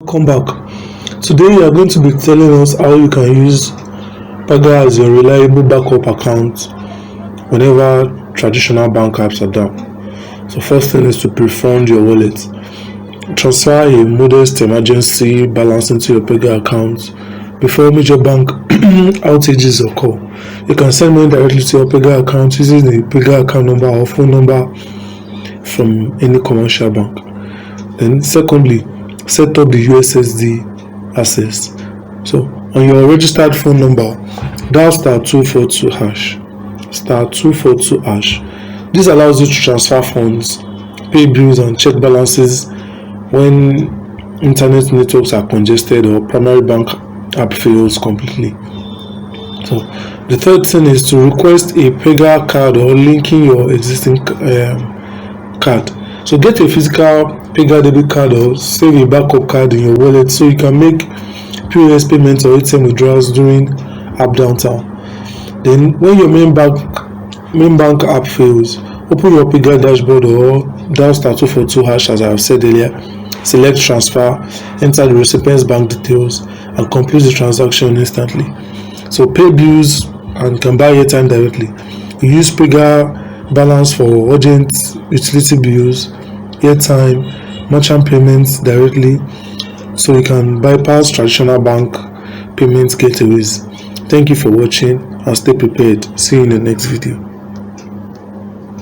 Welcome back. Today we are going to be telling us how you can use Paga as your reliable backup account whenever traditional bank apps are down. So first thing is to pre-fund your wallet. Transfer a modest emergency balance into your Paga account before major bank outages occur. You can send money directly to your Paga account using the Paga account number or phone number from any commercial bank. Then secondly, set up the USSD access. So on your registered phone number, dial *242#, *242#. This allows you to transfer funds, pay bills and check balances when internet networks are congested or primary bank app fails completely. So the third thing is to request a Paga card or linking your existing card. So get a physical Paga debit card or save a backup card in your wallet so you can make POS payments or ATM withdrawals during app downtime. Then when your main bank app fails, open your Paga dashboard or dial *242# as I have said earlier. Select transfer, enter the recipient's bank details and complete the transaction instantly. So pay bills and can buy airtime directly. You use Paga balance for urgent utility bills, airtime, merchant payments directly, so you can bypass traditional bank payment gateways. Thank you for watching and stay prepared. See you in the next video.